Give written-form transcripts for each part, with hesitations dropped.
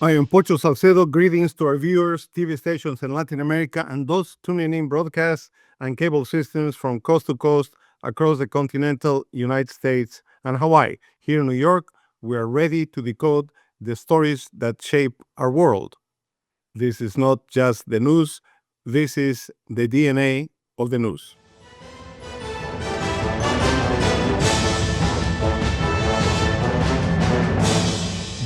I am Pocho Salcedo. Greetings to our viewers, TV stations in Latin America, and those tuning in broadcasts and cable systems from coast to coast across the continental United States and Hawaii. Here in New York, we are ready to decode the stories that shape our world. This is not just the news, this is the DNA of the news.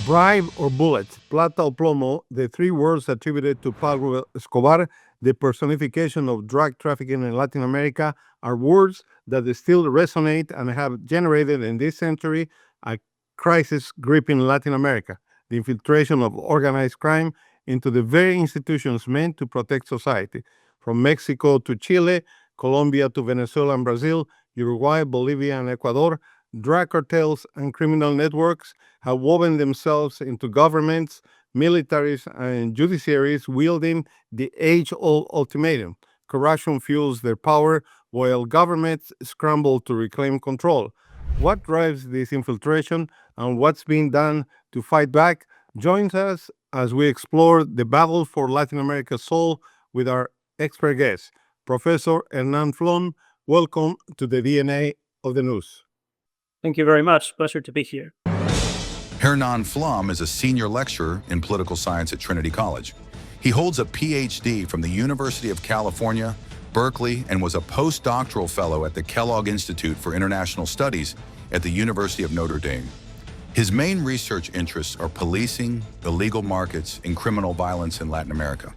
Bribe or bullet, plata o plomo, the three words attributed to Pablo Escobar, the personification of drug trafficking in Latin America, are words that still resonate and have generated in this century a crisis gripping Latin America, the infiltration of organized crime into the very institutions meant to protect society. From Mexico to Chile, Colombia to Venezuela and Brazil, Uruguay, Bolivia, and Ecuador, drug cartels and criminal networks have woven themselves into governments, militaries, and judiciaries wielding the age-old ultimatum. Corruption fuels their power while governments scramble to reclaim control. What drives this infiltration and what's being done to fight back? Joins us as we explore the battle for Latin America's soul with our expert guest, Professor Hernán Flom. Welcome to the DNA of the news. Thank you very much. Pleasure to be here. Hernán Flom is a senior lecturer in political science at Trinity College. He holds a PhD from the University of California, Berkeley, and was a postdoctoral fellow at the Kellogg Institute for International Studies at the University of Notre Dame. His main research interests are policing, illegal markets, and criminal violence in Latin America.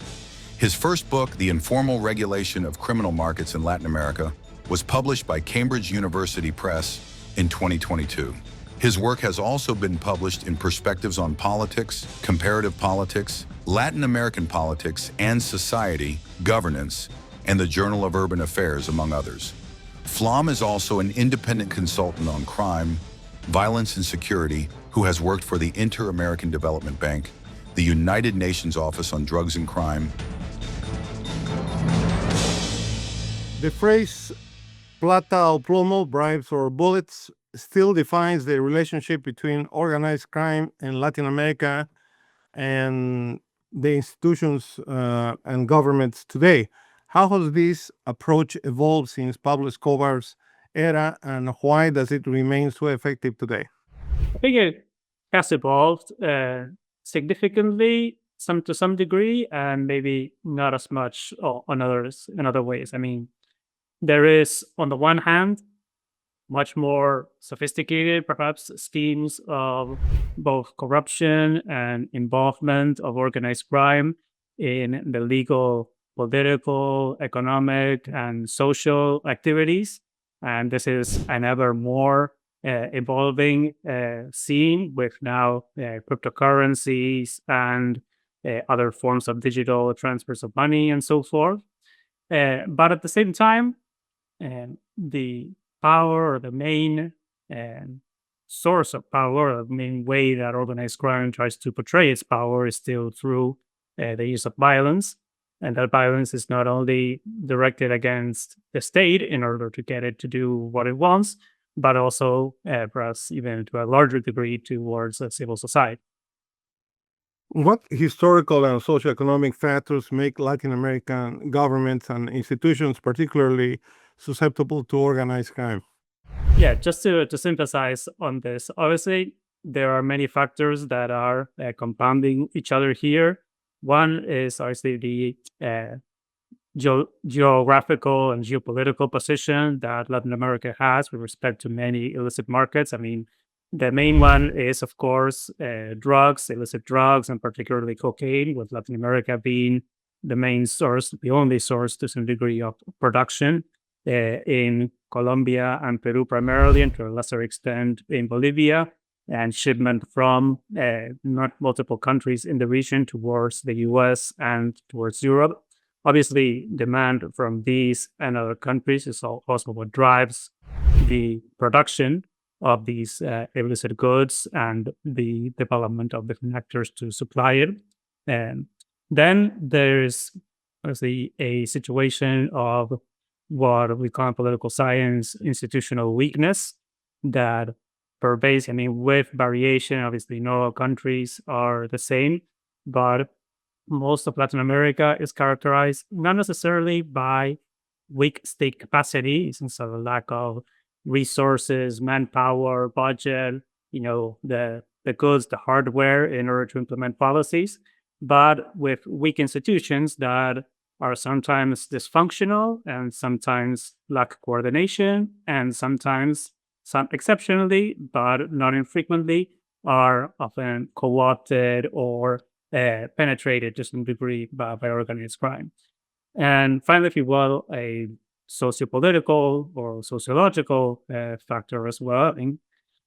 His first book, The Informal Regulation of Criminal Markets in Latin America, was published by Cambridge University Press in 2022. His work has also been published in Perspectives on Politics, Comparative Politics, Latin American Politics and Society, Governance, and the Journal of Urban Affairs, among others. Flom is also an independent consultant on crime, violence and security who has worked for the Inter-American Development Bank, the United Nations Office on Drugs and Crime. The phrase plata o plomo, bribes or bullets, still defines the relationship between organized crime in Latin America and the institutions and governments today. How has this approach evolved since Pablo Escobar's era, and why does it remain so effective today? I think it has evolved significantly, to some degree, and maybe not as much in other ways. I mean, there is, on the one hand, much more sophisticated, perhaps, schemes of both corruption and involvement of organized crime in the legal, political, economic, and social activities. And this is an ever more evolving scene with now cryptocurrencies and other forms of digital transfers of money and so forth. But at the same time, the power, or the main source of power, or the main way that organized crime tries to portray its power, is still through the use of violence. And that violence is not only directed against the state in order to get it to do what it wants, but also perhaps even to a larger degree towards civil society. What historical and socioeconomic factors make Latin American governments and institutions particularly susceptible to organized crime? Yeah, just to synthesize on this, obviously, there are many factors that are compounding each other here. One is obviously the geographical and geopolitical position that Latin America has with respect to many illicit markets. I mean, the main one is, of course, drugs, illicit drugs, and particularly cocaine, with Latin America being the main source, the only source to some degree of production in Colombia and Peru primarily, and to a lesser extent in Bolivia, and shipment from not multiple countries in the region towards the US and towards Europe. Obviously, demand from these and other countries is also what drives the production of these illicit goods and the development of the connectors to supply it. And then there's obviously a situation of what we call in political science institutional weakness that pervades, I mean, with variation. Obviously, not all countries are the same, but most of Latin America is characterized not necessarily by weak state capacity, since of a lack of resources, manpower, budget, the goods, the hardware in order to implement policies, but with weak institutions that are sometimes dysfunctional and sometimes lack coordination and sometimes some exceptionally, but not infrequently, are often co-opted or penetrated to some degree by organized crime. And finally, if you will, a sociopolitical or sociological factor as well. I think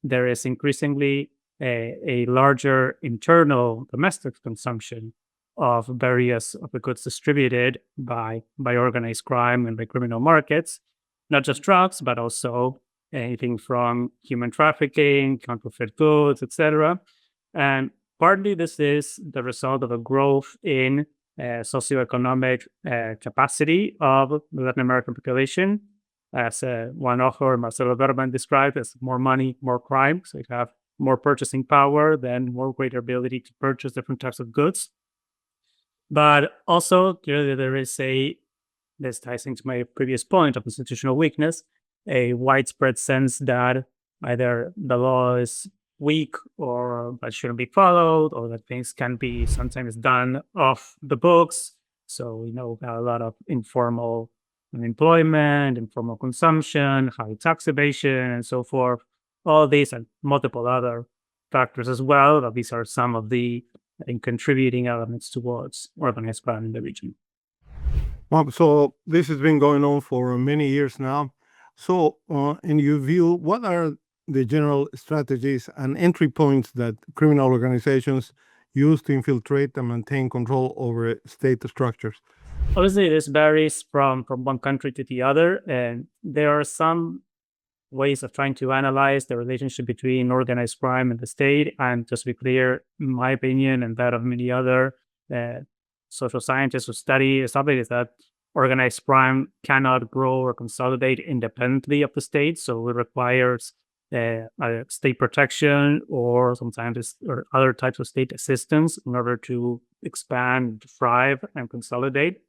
there is increasingly a larger internal domestic consumption of various of the goods distributed by organized crime and by criminal markets, not just drugs, but also anything from human trafficking, counterfeit goods, etc. And partly this is the result of a growth in socioeconomic capacity of the Latin American population. As one author, Marcelo Berman, described as more money, more crime. So you have more purchasing power, then more greater ability to purchase different types of goods. But also, clearly, this ties into my previous point of institutional weakness, a widespread sense that either the law is weak or that shouldn't be followed, or that things can be sometimes done off the books. So we have a lot of informal unemployment, informal consumption, high tax evasion, and so forth. All these and multiple other factors as well. But these are some of the contributing elements towards organized crime in the region. Well, so this has been going on for many years now. So, in your view, what are the general strategies and entry points that criminal organizations use to infiltrate and maintain control over state structures? Obviously, this varies from one country to the other, and there are some ways of trying to analyze the relationship between organized crime and the state. And just to be clear, in my opinion and that of many other social scientists who study something is that organized crime cannot grow or consolidate independently of the state. So it requires state protection or sometimes or other types of state assistance in order to expand, thrive, and consolidate.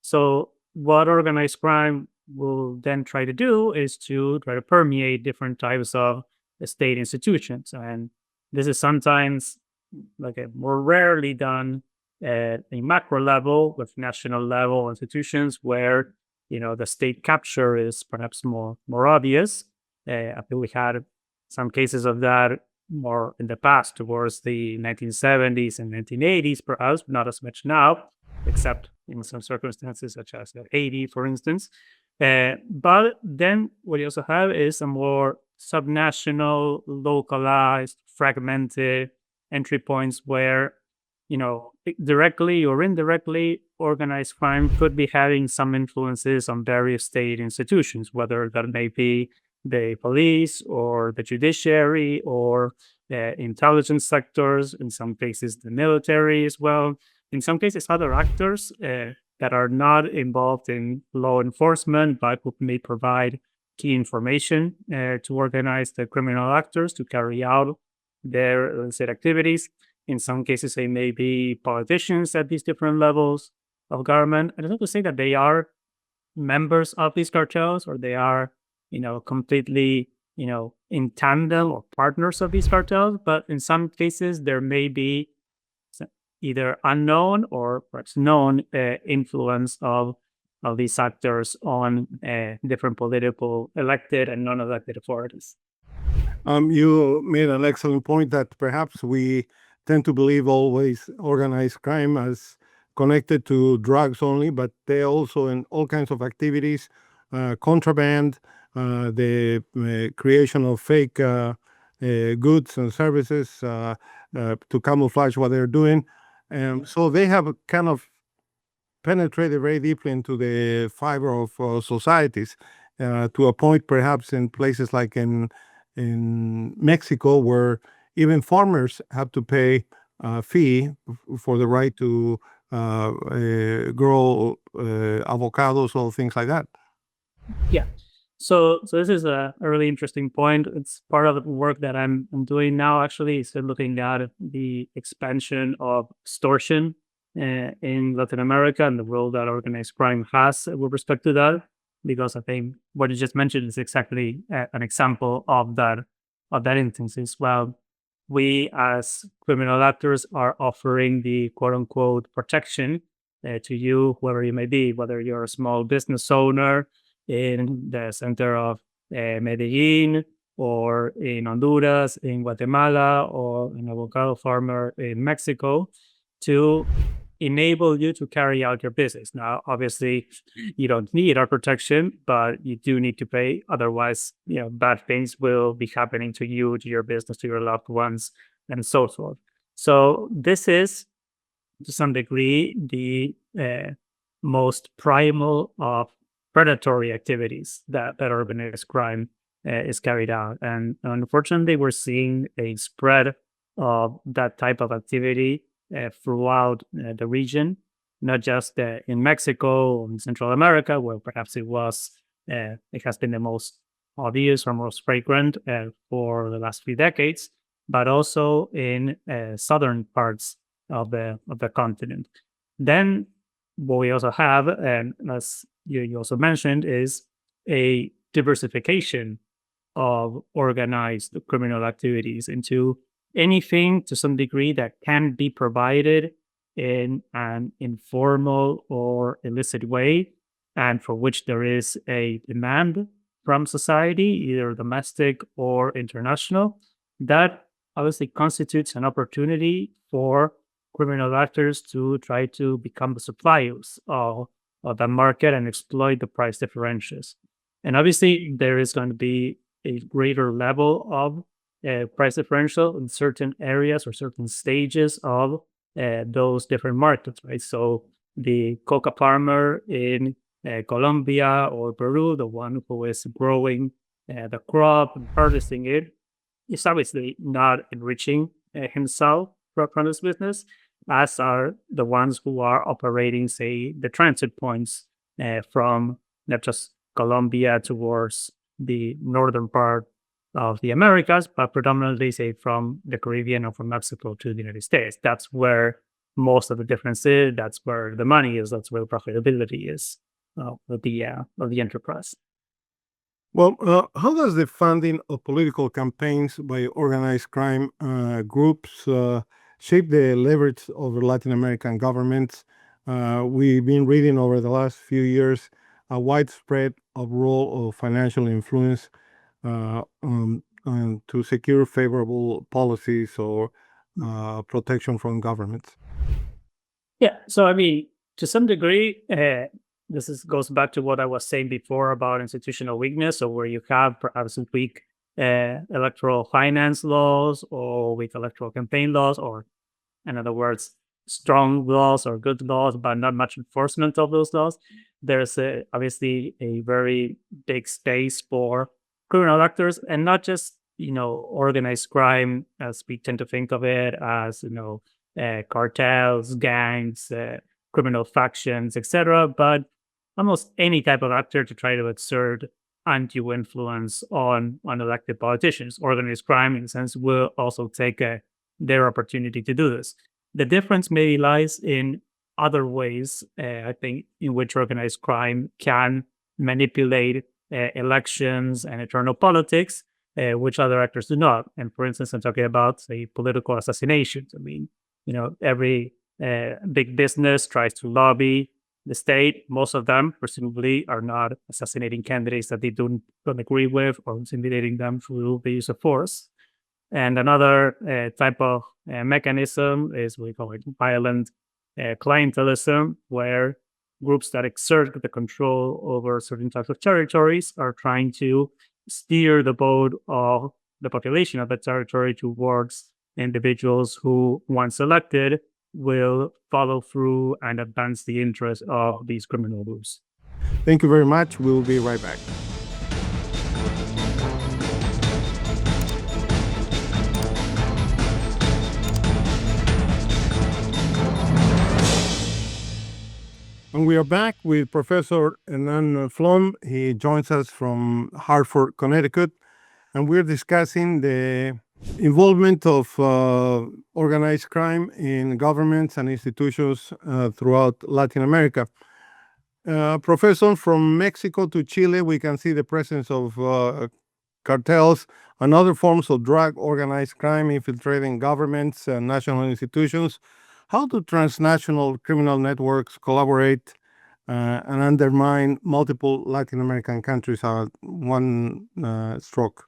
So what organized crime will then try to do is to try to permeate different types of state institutions. And this is sometimes more rarely done at a macro level with national level institutions where the state capture is perhaps more obvious. I think we had some cases of that more in the past towards the 1970s and 1980s, perhaps, but not as much now, except in some circumstances such as Haiti, for instance. But then what you also have is a more subnational, localized, fragmented entry points where, directly or indirectly, organized crime could be having some influences on various state institutions, whether that may be the police or the judiciary or intelligence sectors, in some cases the military as well, in some cases other actors that are not involved in law enforcement, but who may provide key information to organize the criminal actors to carry out their illicit activities. In some cases, they may be politicians at these different levels of government. I don't have to say that they are members of these cartels or they are, completely, in tandem or partners of these cartels. But in some cases, there may be either unknown or perhaps known influence of these actors on different political elected and non-elected authorities. You made an excellent point that perhaps we tend to believe always organized crime as connected to drugs only, but they also in all kinds of activities, contraband, the creation of fake goods and services to camouflage what they're doing. So they have kind of penetrated very deeply into the fiber of societies to a point perhaps in places like in Mexico where even farmers have to pay a fee for the right to grow avocados or things like that. Yeah. So this is a really interesting point. It's part of the work that I'm doing now. Actually, is looking at the expansion of extortion in Latin America and the role that organized crime has with respect to that. Because I think what you just mentioned is exactly an example of that instance. Is well, we as criminal actors are offering the quote unquote protection to you, whoever you may be, whether you're a small business owner in the center of Medellin, or in Honduras, in Guatemala, or an avocado farmer in Mexico, to enable you to carry out your business. Now, obviously, you don't need our protection, but you do need to pay. Otherwise, bad things will be happening to you, to your business, to your loved ones, and so forth. So this is, to some degree, the most primal of predatory activities that organized crime is carried out. And unfortunately, we're seeing a spread of that type of activity throughout the region, not just in Mexico or in Central America, where perhaps it has been the most obvious or most frequent for the last few decades, but also in southern parts of the continent. Then what we also have, and as you also mentioned, is a diversification of organized criminal activities into anything to some degree that can be provided in an informal or illicit way, and for which there is a demand from society, either domestic or international. That obviously constitutes an opportunity for criminal actors to try to become the suppliers of the market and exploit the price differentials. And obviously, there is going to be a greater level of price differential in certain areas or certain stages of those different markets, right? So the coca farmer in Colombia or Peru, the one who is growing the crop and harvesting it, is obviously not enriching himself from this business, as are the ones who are operating, say, the transit points from not just Colombia towards the northern part of the Americas, but predominantly, say, from the Caribbean or from Mexico to the United States. That's where most of the difference is. That's where the money is. That's where the profitability is of the enterprise. Well, how does the funding of political campaigns by organized crime groups shape the leverage of Latin American governments? We've been reading over the last few years a widespread of role of financial influence to secure favorable policies or protection from governments. Yeah. So, I mean, to some degree, goes back to what I was saying before about institutional weakness, or where you have perhaps weak electoral finance laws or weak electoral campaign laws, or in other words, strong laws or good laws, but not much enforcement of those laws. There's obviously a very big space for criminal actors, and not just organized crime as we tend to think of it, as cartels, gangs, criminal factions, etc., but almost any type of actor to try to exert undue influence on elected politicians. Organized crime, in a sense, will also take their opportunity to do this. The difference maybe lies in other ways, I think, in which organized crime can manipulate elections and internal politics, which other actors do not. And for instance, I'm talking about, say, political assassinations. I mean, every big business tries to lobby the state. Most of them, presumably, are not assassinating candidates that they don't agree with or intimidating them through the use of force. And another type of mechanism is what we call it violent clientelism, where groups that exert the control over certain types of territories are trying to steer the boat of the population of the territory towards individuals who, once elected, will follow through and advance the interests of these criminal groups. Thank you very much. We'll be right back. And we are back with Professor Hernán Flom. He joins us from Hartford, Connecticut, and we're discussing the involvement of organized crime in governments and institutions throughout Latin America. Professor, from Mexico to Chile, we can see the presence of cartels and other forms of drug organized crime infiltrating governments and national institutions. How do transnational criminal networks collaborate and undermine multiple Latin American countries at one stroke?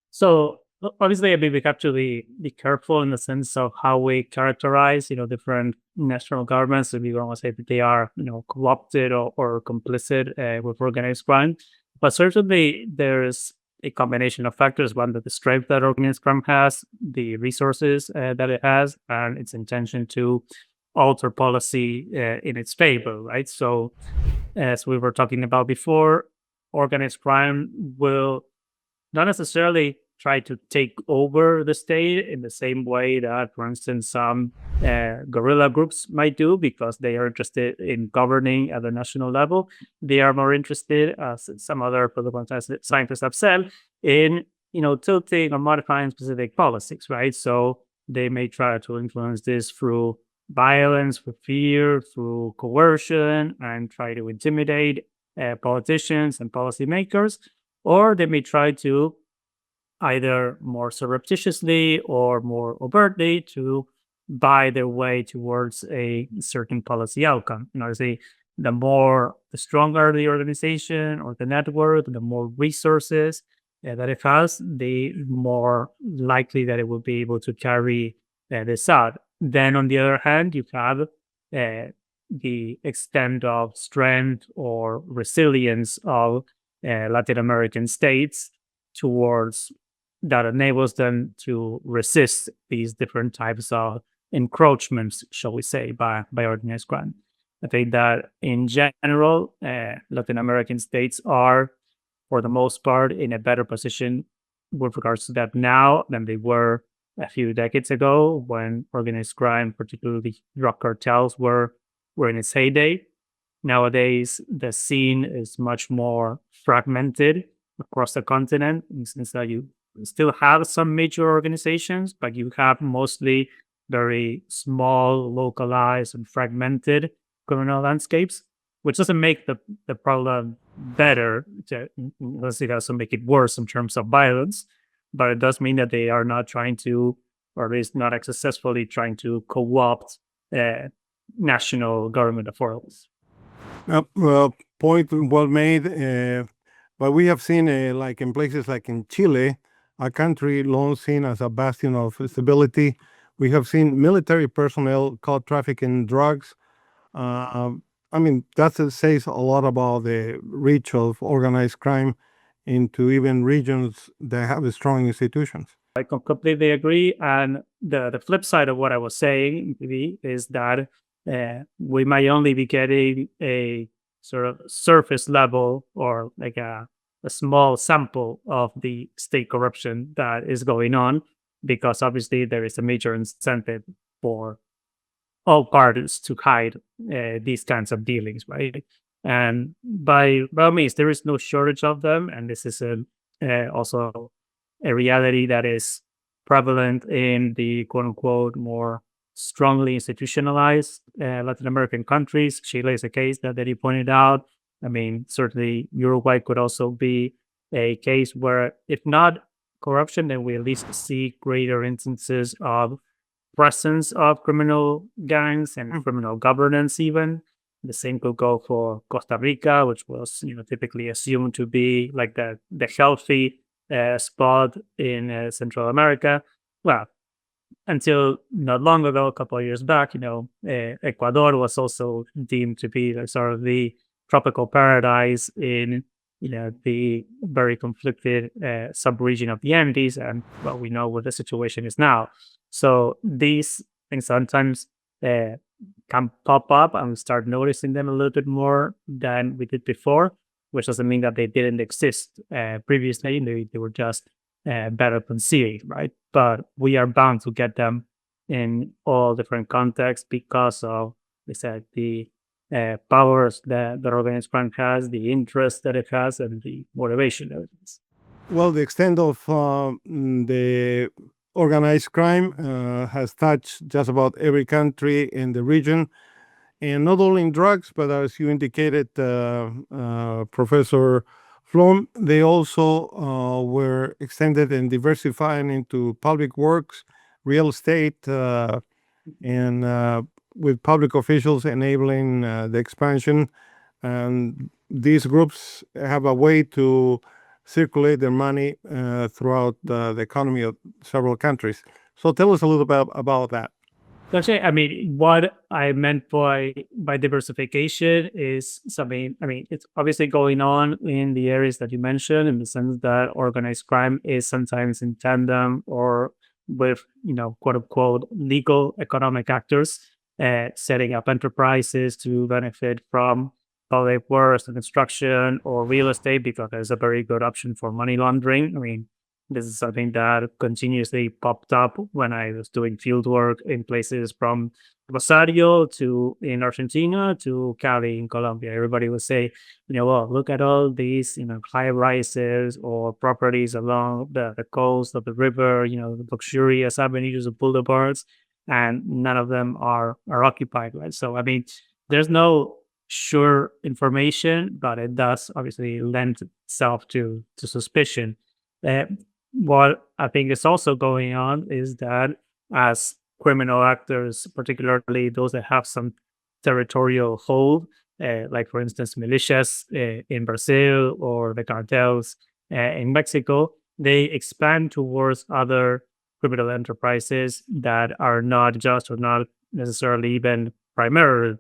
So obviously, I mean, we have to be careful in the sense of how we characterize, different national governments. If we want to say that they are, corrupted or complicit with organized crime, but certainly there's a combination of factors. One, that the strength that organized crime has, the resources that it has, and its intention to alter policy in its favor, right? So, as we were talking about before, organized crime will not necessarily try to take over the state in the same way that, for instance, some guerrilla groups might do, because they are interested in governing at the national level. They are more interested, as some other political scientists have said, in tilting or modifying specific policies, right? So they may try to influence this through violence, through fear, through coercion, and try to intimidate politicians and policymakers, or they may try to either more surreptitiously or more overtly to buy their way towards a certain policy outcome. Obviously, the stronger the organization or the network, the more resources that it has, the more likely that it will be able to carry this out. Then, on the other hand, you have the extent of strength or resilience of Latin American states towards that enables them to resist these different types of encroachments, shall we say, by organized crime. I think that in general, Latin American states are, for the most part, in a better position with regards to that now than they were a few decades ago, when organized crime, particularly drug cartels, were in its heyday. Nowadays, the scene is much more fragmented across the continent, in the sense that you still have some major organizations, but you have mostly very small, localized, and fragmented criminal landscapes, which doesn't make the problem better. Let's say, it doesn't make it worse in terms of violence, but it does mean that they are not trying to, or at least not as successfully trying to co-opt national government authorities. Point well made. But we have seen, like in places like in Chile, a country long seen as a bastion of stability. We have seen military personnel caught trafficking drugs. I mean, that says a lot about the reach of organized crime into even regions that have strong institutions. I completely agree. And the flip side of what I was saying, maybe, is that we might only be getting a sort of surface level, or like a small sample of the state corruption that is going on, because obviously there is a major incentive for all parties to hide these kinds of dealings, right? And by all means, there is no shortage of them, and this is also a reality that is prevalent in the quote unquote more strongly institutionalized Latin American countries. Chile is a case that you pointed out. I mean, certainly Uruguay could also be a case where, if not corruption, then we at least see greater instances of presence of criminal gangs and criminal governance even. The same could go for Costa Rica, which was typically assumed to be like the healthy spot in Central America. Well, until not long ago, a couple of years back, Ecuador was also deemed to be sort of the tropical paradise in the very conflicted sub-region of the Andes, and well, we know what the situation is now. So these things sometimes can pop up, and we start noticing them a little bit more than we did before, which doesn't mean that they didn't exist previously. They were just better conceived, right? But we are bound to get them in all different contexts because of we said, the powers that organized crime has, the interest that it has, and the motivation that it has. Well, the extent of the organized crime has touched just about every country in the region, and not only in drugs, but as you indicated, Professor Flom, they also were extended and diversifying into public works, real estate, and with public officials enabling the expansion. And these groups have a way to circulate their money throughout the economy of several countries. So tell us a little bit about that. Actually, I mean, what I meant by diversification is something. I mean, it's obviously going on in the areas that you mentioned, in the sense that organized crime is sometimes in tandem or with, quote unquote, legal economic actors setting up enterprises to benefit from public works and construction or real estate, because there's a very good option for money laundering. I mean, this is something that continuously popped up when I was doing field work in places from Rosario to in Argentina to Cali in Colombia. Everybody would say, well, look at all these, high rises or properties along the coast of the river, the luxurious avenues of boulevards, and none of them are occupied, right? So, I mean, there's no sure information, but it does obviously lend itself to suspicion. Uh, what I think is also going on is that as criminal actors, particularly those that have some territorial hold, like for instance, militias in Brazil or the cartels in Mexico, they expand towards other criminal enterprises that are not just or not necessarily even primary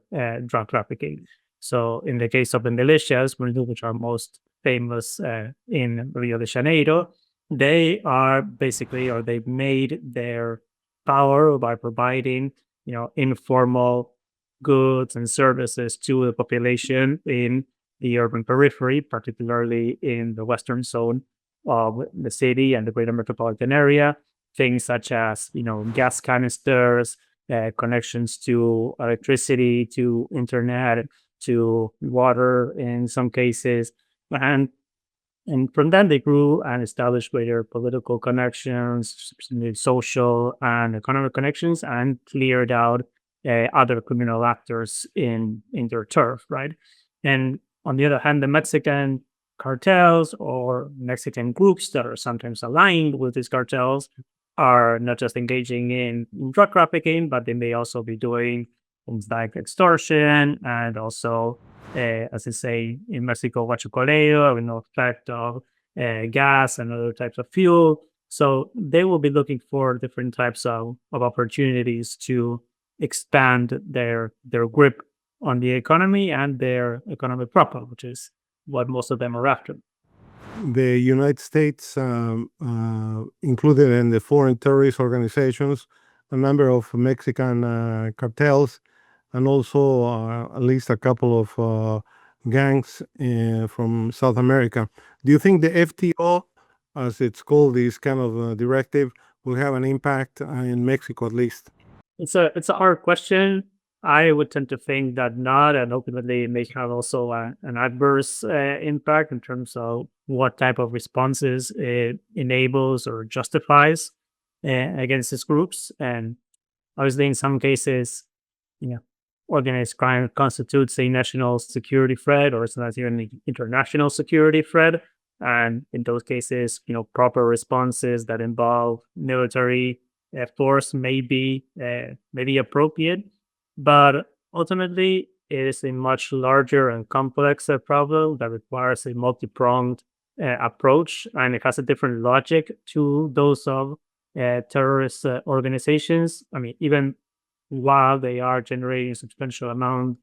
drug trafficking. So, in the case of the militias, which are most famous in Rio de Janeiro, they are basically, or they've made their power by providing, informal goods and services to the population in the urban periphery, particularly in the western zone of the city and the greater metropolitan area. Things such as, gas canisters, connections to electricity, to internet, to water in some cases, and from then they grew and established greater political connections, social and economic connections, and cleared out other criminal actors in their turf, right? And on the other hand, the Mexican cartels or Mexican groups that are sometimes aligned with these cartels are not just engaging in drug trafficking, but they may also be doing things like extortion and also as I say in Mexico, huachicoleo, with no effect of gas and other types of fuel. So they will be looking for different types of opportunities to expand their grip on the economy and their economic proper, which is what most of them are after. The United States included in the foreign terrorist organizations a number of Mexican cartels, and also at least a couple of gangs from South America. Do you think the FTO, as it's called, this kind of directive, will have an impact in Mexico at least? It's a hard question. I would tend to think that not, and ultimately it may have also an adverse impact in terms of what type of responses it enables or justifies against these groups. And obviously, in some cases, you know, organized crime constitutes a national security threat, or sometimes even an international security threat. And in those cases, proper responses that involve military force may be appropriate, but ultimately, it is a much larger and complex problem that requires a multi-pronged approach, and it has a different logic to those of terrorist organizations. I mean, even while they are generating a substantial amount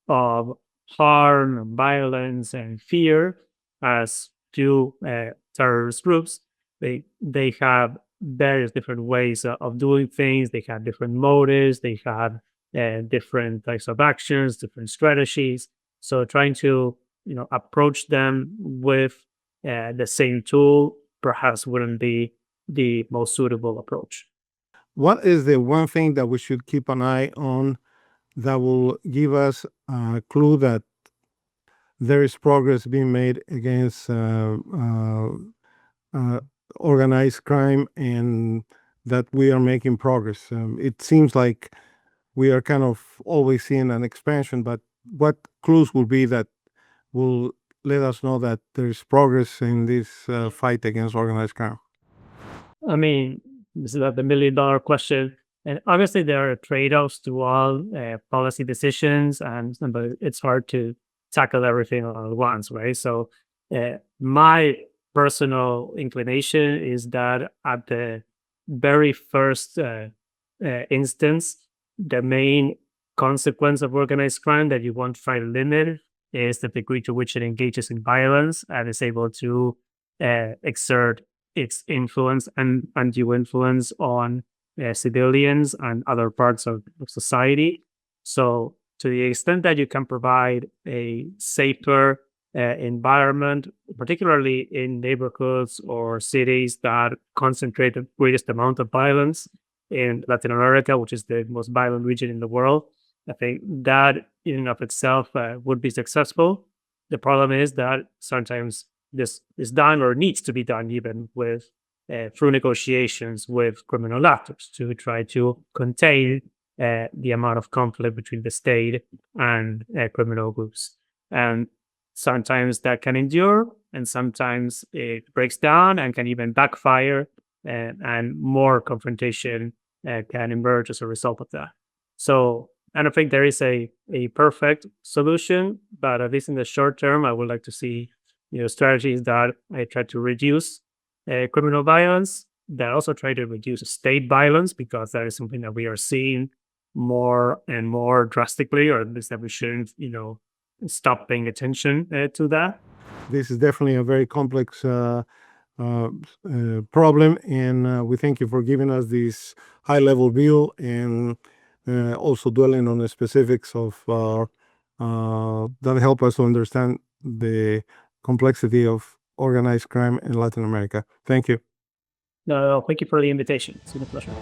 of harm, and violence, and fear, as do terrorist groups, they have various different ways of doing things. They have different motives. They have different types of actions, different strategies. So trying to approach them with the same tool perhaps wouldn't be the most suitable approach. What is the one thing that we should keep an eye on that will give us a clue that there is progress being made against organized crime and that we are making progress. It seems like we are kind of always seeing an expansion, but what clues will be that will let us know that there's progress in this fight against organized crime? I mean, this is the $1 million question. And obviously, there are trade offs to all policy decisions, but it's hard to tackle everything all at once, right? So, my personal inclination is that at the very first instance, the main consequence of organized crime that you want to try to limit is the degree to which it engages in violence and is able to exert its influence and undue influence on civilians and other parts of society. So, to the extent that you can provide a safer environment, particularly in neighborhoods or cities that concentrate the greatest amount of violence in Latin America, which is the most violent region in the world, I think that in and of itself would be successful. The problem is that sometimes this is done or needs to be done even with through negotiations with criminal actors to try to contain the amount of conflict between the state and criminal groups. And sometimes that can endure, and sometimes it breaks down and can even backfire, and more confrontation can emerge as a result of that. So I don't think there is a perfect solution, but at least in the short term, I would like to see strategies that I try to reduce criminal violence, that also try to reduce state violence, because that is something that we are seeing more and more drastically, or at least that we shouldn't, stop paying attention to that. This is definitely a very complex problem, and we thank you for giving us this high-level view and also dwelling on the specifics of that help us to understand the complexity of organized crime in Latin America. Thank you. No, thank you for the invitation. It's been a pleasure.